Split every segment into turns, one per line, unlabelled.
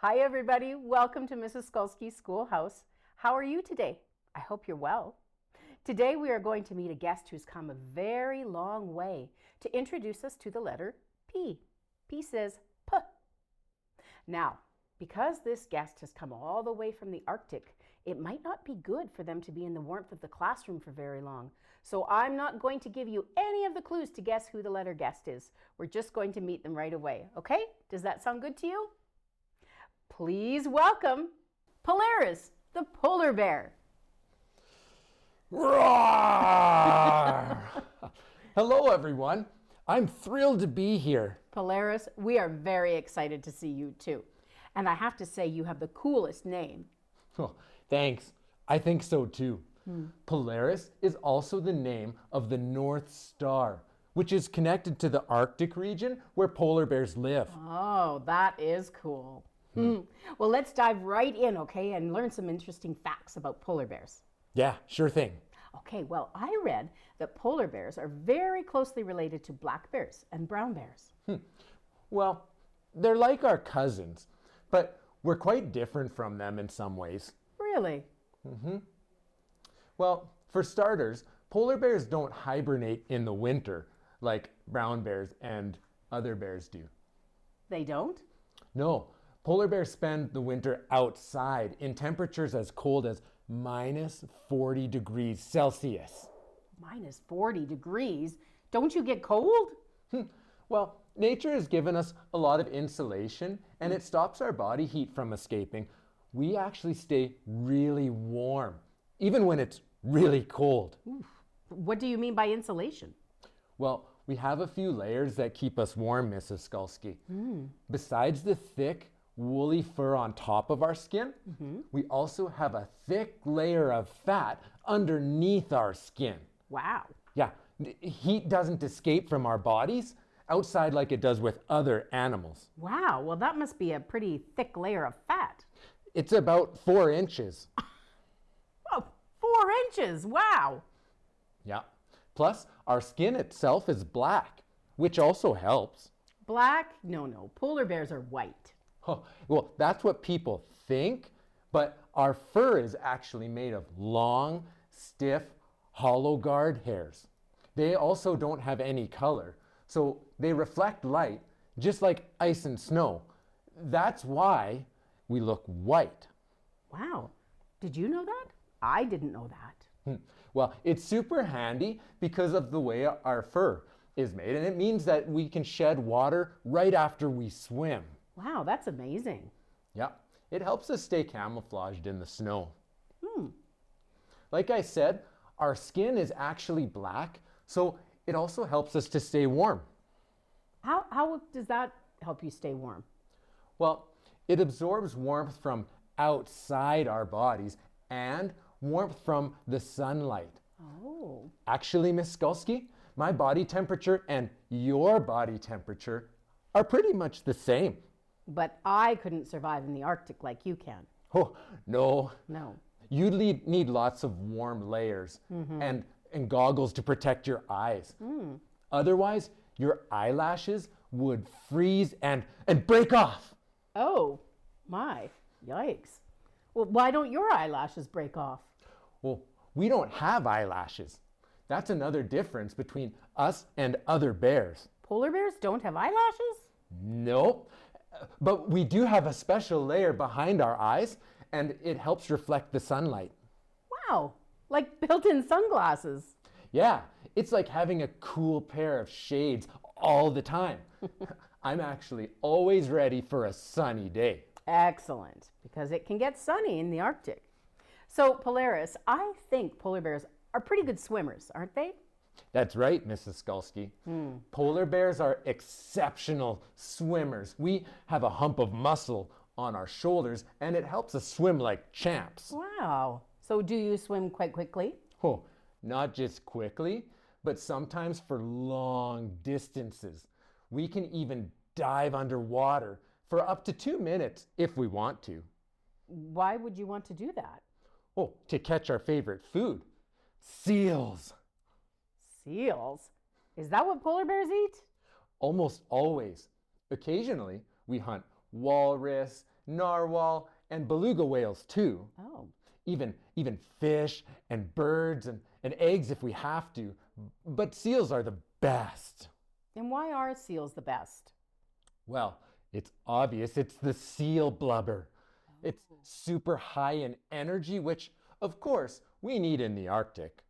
Hi everybody, welcome to Mrs. Skulski's Schoolhouse. How are you today? I hope you're well. Today we are going to meet a guest who's come a very long way to introduce us to the letter P. P says P. Now, because this guest has come all the way from the Arctic, it might not be good for them to be in the warmth of the classroom for very long. So I'm not going to give you any of the clues to guess who the letter guest is. We're just going to meet them right away, okay? Does that sound good to you? Please welcome Polaris the Polar Bear.
Roar! Hello, everyone. I'm thrilled to be here.
Polaris, we are very excited to see you too. And I have to say, you have the coolest name.
Oh, thanks. I think so too. Polaris is also the name of the North Star, which is connected to the Arctic region where polar bears live.
Oh, that is cool. Well, let's dive right in, okay, and learn some interesting facts about polar bears.
Yeah, sure thing.
Okay, well, I read that polar bears are very closely related to black bears and brown bears.
Well, they're like our cousins, but we're quite different from them in some ways.
Really?
Well, for starters, polar bears don't hibernate in the winter like brown bears and other bears do.
They don't?
No, polar bears spend the winter outside in temperatures as cold as minus 40 degrees Celsius.
Minus 40 degrees? Don't you get cold?
Well, nature has given us a lot of insulation and it stops our body heat from escaping. We actually stay really warm, even when it's really cold.
What do you mean by insulation?
Well, we have a few layers that keep us warm, Mrs. Skulski. Besides the thick, woolly fur on top of our skin, we also have a thick layer of fat underneath our skin.
Wow.
Yeah, heat doesn't escape from our bodies outside like it does with other animals.
Wow, well, that must be a pretty thick layer of fat.
It's about 4 inches.
Oh, 4 inches. Wow.
Yeah. Plus, our skin itself is black, which also helps.
Black? No. Polar bears are white.
Oh, well, that's what people think, but our fur is actually made of long, stiff, hollow guard hairs. They also don't have any color, so they reflect light just like ice and snow. That's why we look white.
Wow. Did you know that? I didn't know that.
Well, it's super handy because of the way our fur is made, and it means that we can shed water right after we swim.
Wow, that's amazing.
Yeah, it helps us stay camouflaged in the snow. Like I said, our skin is actually black, so it also helps us to stay warm.
How does that help you stay warm?
Well, it absorbs warmth from outside our bodies and warmth from the sunlight.
Oh.
Actually, Miss Skulski, my body temperature and your body temperature are pretty much the same.
But I couldn't survive in the Arctic like you can.
Oh, no.
No.
You'd need lots of warm layers and goggles to protect your eyes. Otherwise, your eyelashes would freeze and break off.
Oh, my. Yikes. Well, why don't your eyelashes break off?
Well, we don't have eyelashes. That's another difference between us and other bears.
Polar bears don't have eyelashes?
Nope. But we do have a special layer behind our eyes, and it helps reflect the sunlight.
Wow. Like built-in sunglasses.
Yeah, it's like having a cool pair of shades all the time. I'm actually always ready for a sunny day.
Excellent, because it can get sunny in the Arctic. So, Polaris, I think polar bears are pretty good swimmers, aren't they?
That's right, Mrs. Skulski. Polar bears are exceptional swimmers. We have a hump of muscle on our shoulders, and it helps us swim like champs.
Wow. So, do you swim quite quickly?
Oh, not just quickly, but sometimes for long distances. We can even dive underwater for up to 2 minutes if we want to.
Why would you want to do that?
Oh, to catch our favorite food, seals.
Seals? Is that what polar bears eat?
Almost always. Occasionally, we hunt walrus, narwhal, and beluga whales too.
Oh,
Even fish and birds and eggs if we have to. But seals are the best.
and why are seals the best?
Well, it's obvious. It's the seal blubber. It's super high in energy, which, of course, we need in the Arctic.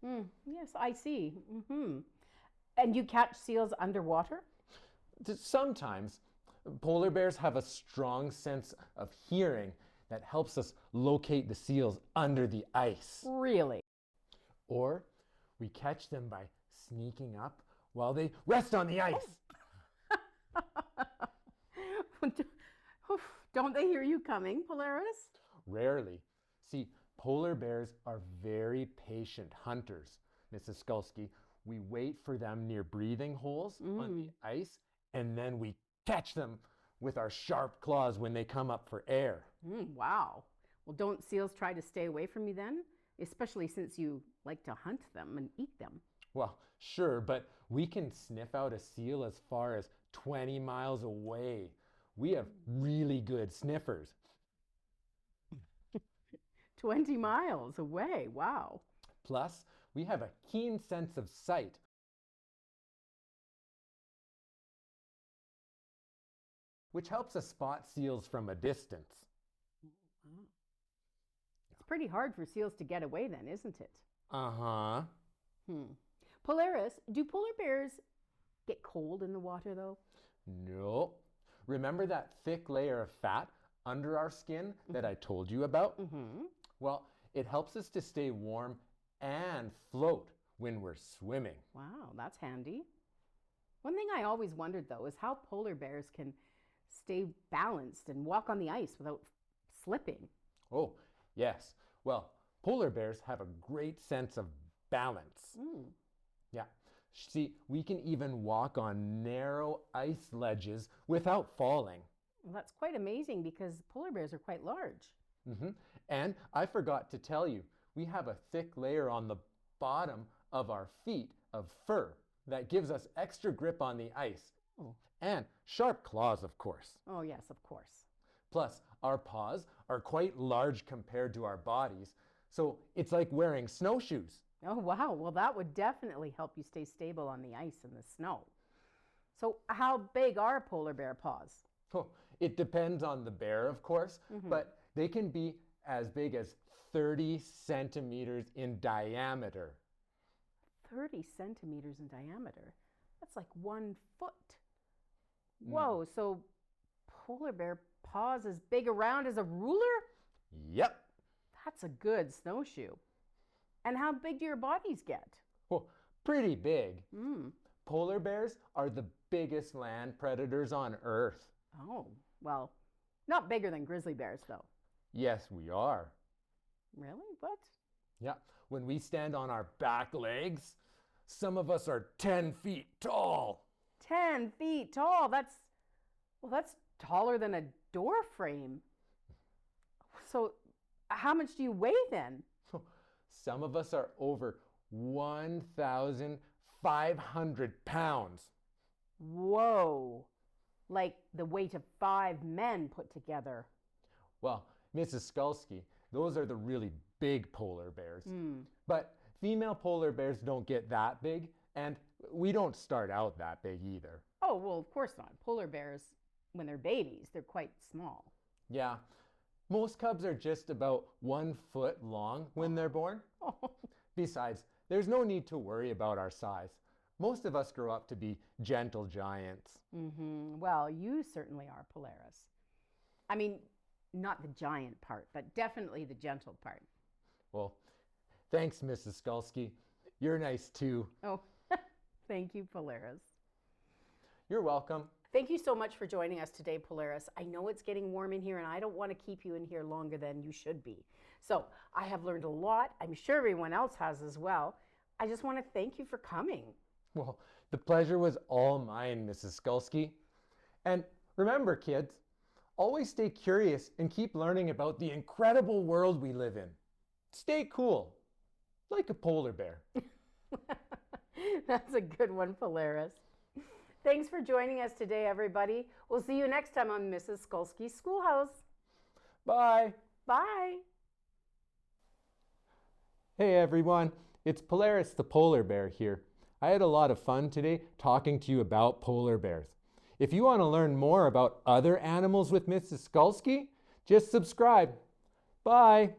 Yes, I see. And you catch seals underwater?
Sometimes polar bears have a strong sense of hearing that helps us locate the seals under the ice.
Really?
Or we catch them by sneaking up while they rest on the ice.
Don't they hear you coming, Polaris?
Rarely. See, polar bears are very patient hunters, Mrs. Skulski. We wait for them near breathing holes on the ice, and then we catch them with our sharp claws when they come up for air.
Wow. Well, don't seals try to stay away from you then? Especially since you like to hunt them and eat them.
Well, sure, but we can sniff out a seal as far as 20 miles away. We have really good sniffers.
20 miles away. Wow.
Plus, we have a keen sense of sight. Which helps us spot seals from a distance.
It's pretty hard for seals to get away then, isn't it?
Uh-huh.
Polaris, do polar bears get cold in the water though?
No. Remember that thick layer of fat under our skin that I told you about? Well, it helps us to stay warm and float when we're swimming.
Wow, that's handy. One thing I always wondered though is how polar bears can stay balanced and walk on the ice without slipping.
Oh, yes. Well, polar bears have a great sense of balance. Yeah. See, we can even walk on narrow ice ledges without falling.
Well, that's quite amazing because polar bears are quite large.
And I forgot to tell you, we have a thick layer on the bottom of our feet of fur that gives us extra grip on the ice. And sharp claws, of course.
Oh, yes, of course.
Plus, our paws are quite large compared to our bodies, so it's like wearing snowshoes.
Oh, wow. Well, that would definitely help you stay stable on the ice and the snow. So, how big are polar bear paws?
Oh, it depends on the bear, of course, but they can be as big as 30 centimeters in diameter.
30 centimeters in diameter. That's like 1 foot. Whoa, so polar bear paws as big around as a ruler?
Yep.
That's a good snowshoe. And how big do your bodies get?
Well, pretty big. Polar bears are the biggest land predators on Earth.
Oh, well, not bigger than grizzly bears, though.
Yes, we are.
Really? What?
Yeah, when we stand on our back legs, some of us are 10 feet tall.
10 feet tall. That's taller than a door frame. So, how much do you weigh then?
Some of us are over 1,500 pounds.
Whoa. Like the weight of 5 men put together.
Well, Mrs. Skulski, those are the really big polar bears. But female polar bears don't get that big, and we don't start out that big either.
Oh, well, of course not. Polar bears, when they're babies, they're quite small.
Yeah, most cubs are just about 1 foot long when they're born. Besides, there's no need to worry about our size. Most of us grow up to be gentle giants.
Well, you certainly are, Polaris. I mean, not the giant part, but definitely the gentle part.
Well, thanks, Mrs. Skulski. You're nice too.
Oh, thank you, Polaris.
You're welcome.
Thank you so much for joining us today, Polaris. I know it's getting warm in here and I don't want to keep you in here longer than you should be. So I have learned a lot. I'm sure everyone else has as well. I just want to thank you for coming.
Well, the pleasure was all mine, Mrs. Skulski. And remember, kids, always stay curious and keep learning about the incredible world we live in. Stay cool, like a polar bear.
That's a good one, Polaris. Thanks for joining us today, everybody. We'll see you next time on Mrs. Skulski's Schoolhouse.
Bye.
Bye.
Hey everyone, it's Polaris the Polar Bear here. I had a lot of fun today talking to you about polar bears. If you want to learn more about other animals with Mrs. Skulski, just subscribe. Bye.